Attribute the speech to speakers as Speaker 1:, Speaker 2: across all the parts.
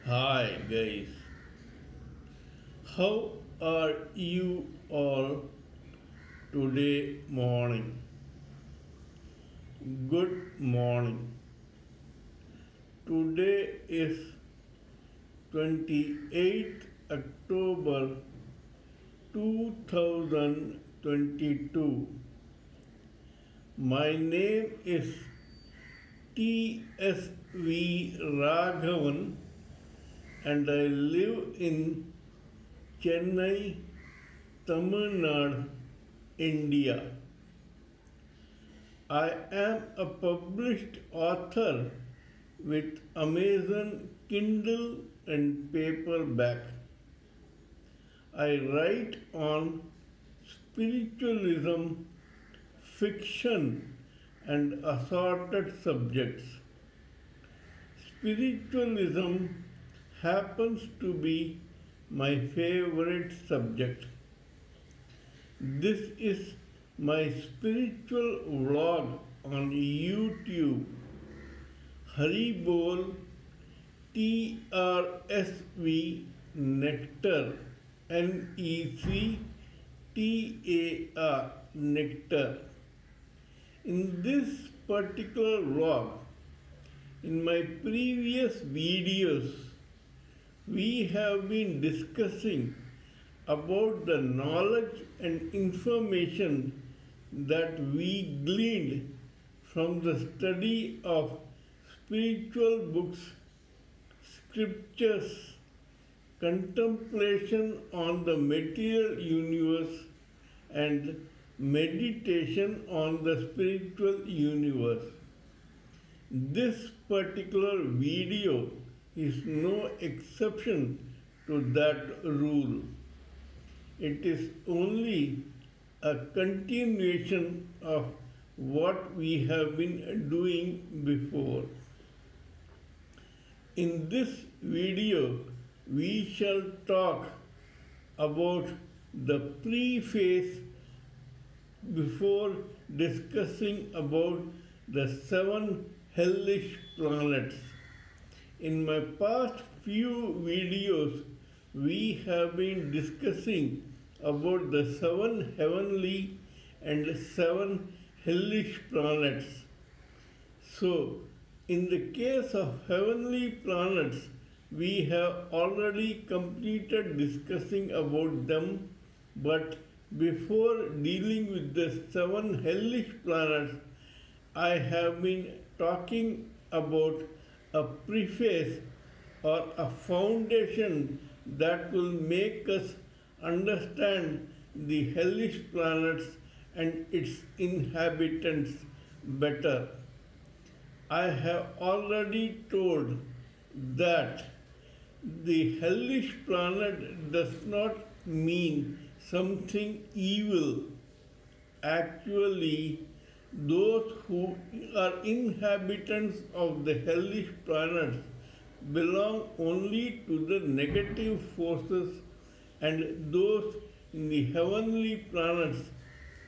Speaker 1: Hi guys, how are you all today morning? Good morning. Today is 28th October 2022. My name is trsv Raghavan and I live in Chennai, Tamil Nadu, India. I am a published author with Amazon Kindle and paperback. I write on spiritualism, fiction, and assorted subjects. Spiritualism happens to be my favorite subject. This is my spiritual vlog on YouTube, haribol trsv nectar nectar nectar. In this particular vlog, in my previous videos, we have been discussing about the knowledge and information that we gleaned from the study of spiritual books, scriptures, contemplation on the material universe, and meditation on the spiritual universe. This particular video is no exception to that rule. It is only a continuation of what we have been doing before. In this video, we shall talk about the preface before discussing about the 7 hellish planets. In my past few videos, we have been discussing about the 7 heavenly and 7 hellish planets. So, in the case of heavenly planets, we have already completed discussing about them, but before dealing with the 7 hellish planets, I have been talking about a preface or a foundation that will make us understand the hellish planets and its inhabitants better. I have already told that the hellish planet does not mean something evil. Actually, those who are inhabitants of the hellish planets belong only to the negative forces, and those in the heavenly planets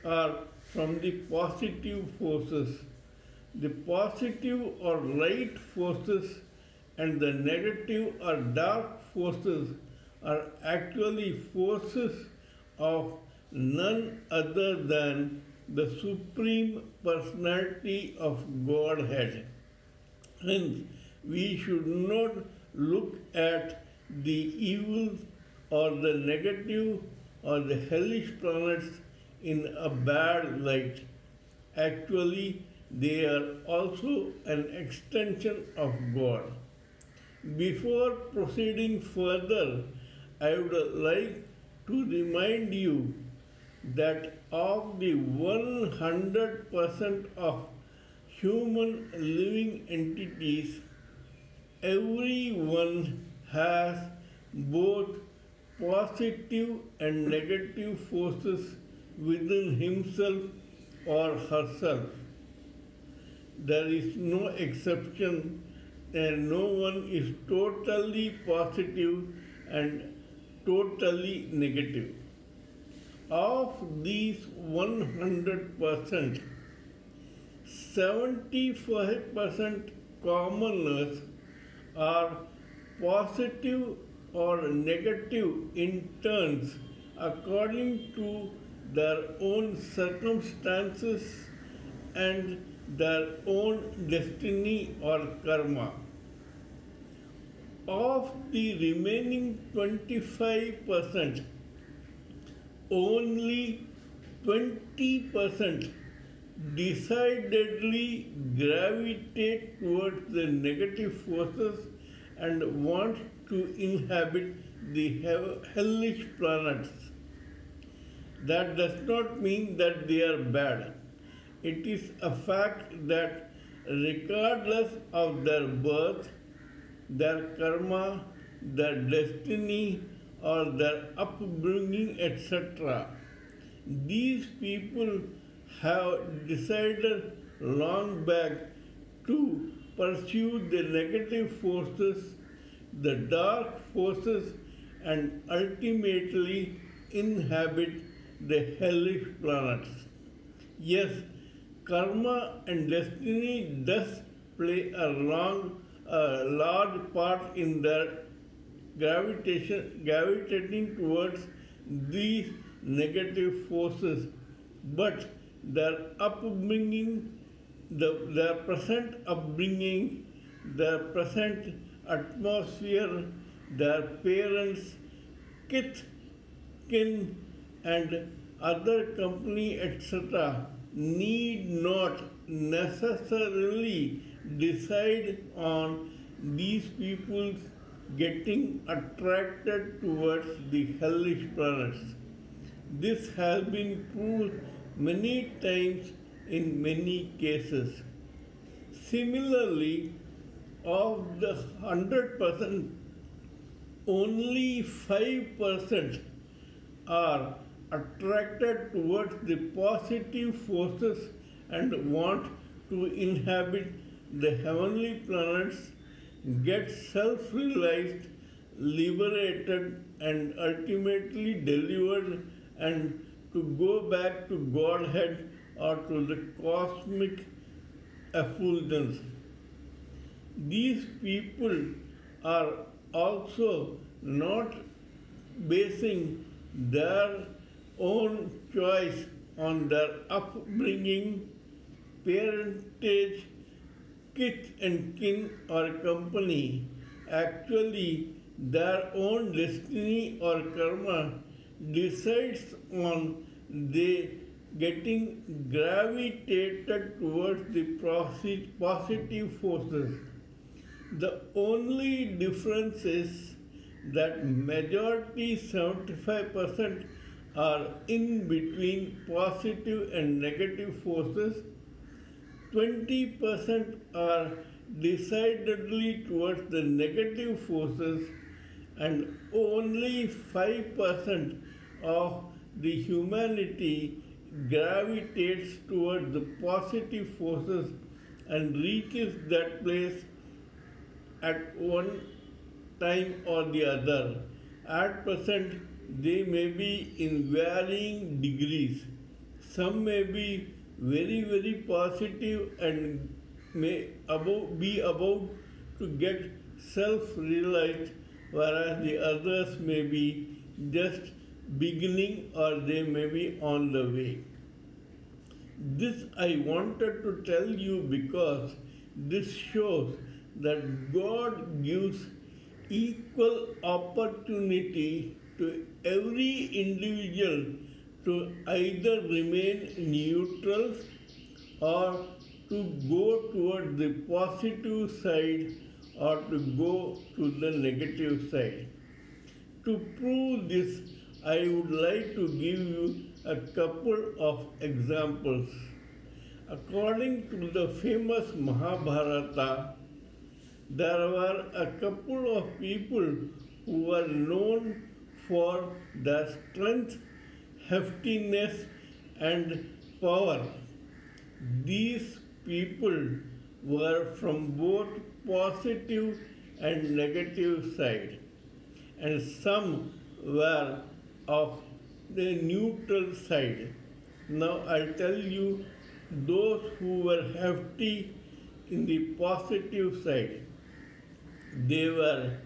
Speaker 1: are from the positive forces. The positive or light forces and the negative or dark forces are actually forces of none other than the Supreme Personality of Godhead. Hence, we should not look at the evil or the negative or the hellish planets in a bad light. Actually, they are also an extension of God. Before proceeding further, I would like to remind you that of the 100% of human living entities, everyone has both positive and negative forces within himself or herself. There is no exception, and no one is totally positive and totally negative. Of these 100%, 75% commoners are positive or negative in turns according to their own circumstances and their own destiny or karma. Of the remaining 25%, only 20% decidedly gravitate towards the negative forces and want to inhabit the hellish planets. That does not mean that they are bad. It is a fact that regardless of their birth, their karma, their destiny, or their upbringing, etc., these people have decided long back to pursue the negative forces, the dark forces, and ultimately inhabit the hellish planets. Yes, karma and destiny does play a large part in their gravitating towards these negative forces, but their upbringing, their present upbringing, their present atmosphere, their parents, kith, kin, and other company, etc., need not necessarily decide on these people getting attracted towards the hellish planets. This has been proved many times in many cases. Similarly, of the 100%, only 5% are attracted towards the positive forces and want to inhabit the heavenly planets, get self-realized, liberated, and ultimately delivered, and to go back to Godhead or to the cosmic effulgence. These people are also not basing their own choice on their upbringing, parentage, kith and kin or company. Actually, their own destiny or karma decides on they getting gravitated towards the positive forces. The only difference is that majority 75% are in between positive and negative forces, 20% are decidedly towards the negative forces, and only 5% of the humanity gravitates towards the positive forces and reaches that place at one time or the other. At present, they may be in varying degrees. Some may be very, very positive and may be about to get self-realized, whereas the others may be just beginning or they may be on the way. This I wanted to tell you because this shows that God gives equal opportunity to every individual to either remain neutral or to go toward the positive side or to go to the negative side. To prove this, I would like to give you a couple of examples. According to the famous Mahabharata, there were a couple of people who were known for their strength, heftiness, and power. These people were from both positive and negative side, and some were of the neutral side. Now I'll tell you those who were hefty in the positive side. They were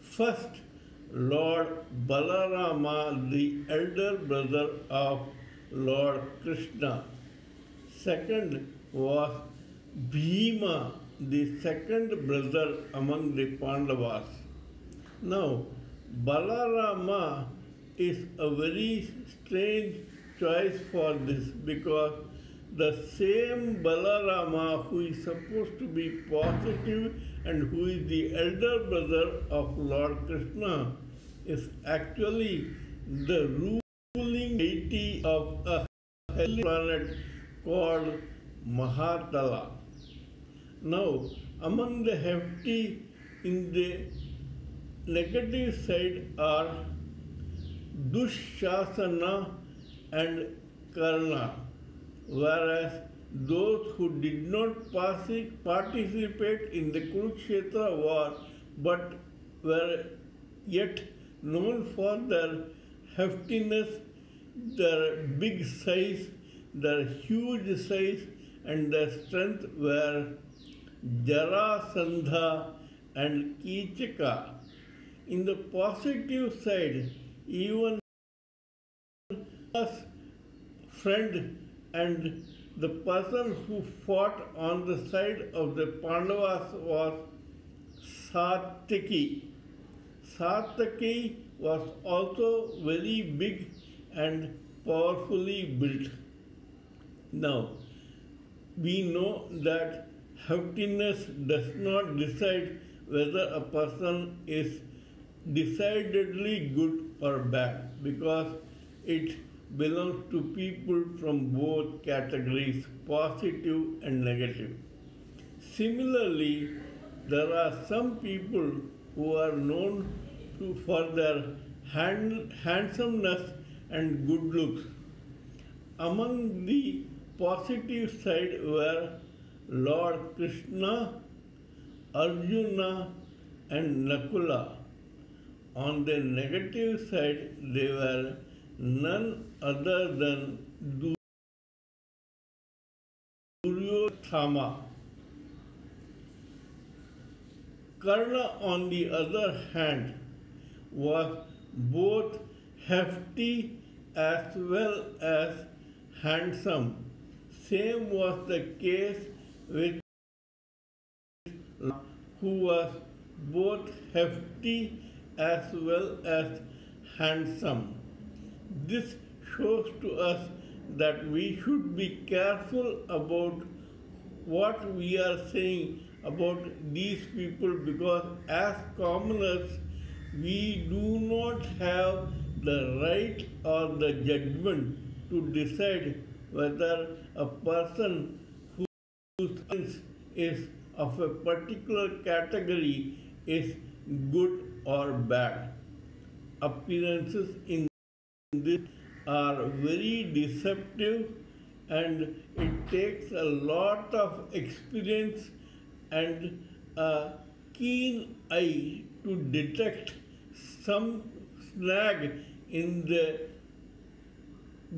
Speaker 1: first Lord Balarama, the elder brother of Lord Krishna. Second was Bhima, the second brother among the Pandavas. Now, Balarama is a very strange choice for this because the same Balarama who is supposed to be positive and who is the elder brother of Lord Krishna is actually the ruling deity of a hell planet called Mahatala. Now, among the hefty in the negative side are Dushasana and Karna, whereas those who did not participate in the Kurukshetra war but were yet known for their heftiness, their big size, their huge size, and their strength were Jarasandha and Kichaka. In the positive side, even a friend and the person who fought on the side of the Pandavas was Satyaki. Satyaki was also very big and powerfully built. Now, we know that heftiness does not decide whether a person is decidedly good or bad because it belongs to people from both categories, positive and negative. Similarly, there are some people who are known for their handsomeness and good looks. Among the positive side were Lord Krishna, Arjuna and Nakula. On the negative side, they were none other than Duryodhana. Karna, on the other hand, was both hefty as well as handsome. Same was the case with who was both hefty as well as handsome. This shows to us that we should be careful about what we are saying about these people because as commoners we do not have the right or the judgment to decide whether a person whose sense is of a particular category is good or bad. Appearances in this are very deceptive and it takes a lot of experience and a keen eye to detect some snag in the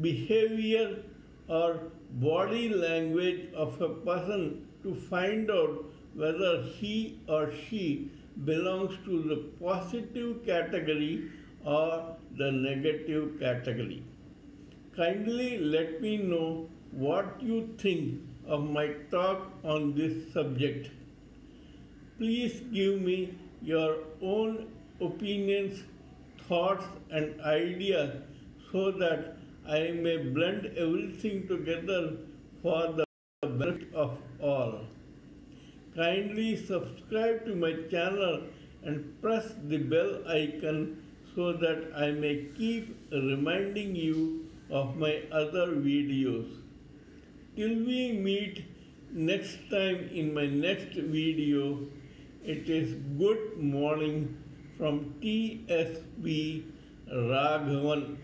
Speaker 1: behavior or body language of a person to find out whether he or she belongs to the positive category or the negative category. Kindly let me know what you think of my talk on this subject. Please give me your own opinions, thoughts and ideas so that I may blend everything together for the benefit of all. Kindly subscribe to my channel and press the bell icon so that I may keep reminding you of my other videos. Till we meet next time in my next video, it is good morning from TSV Raghavan.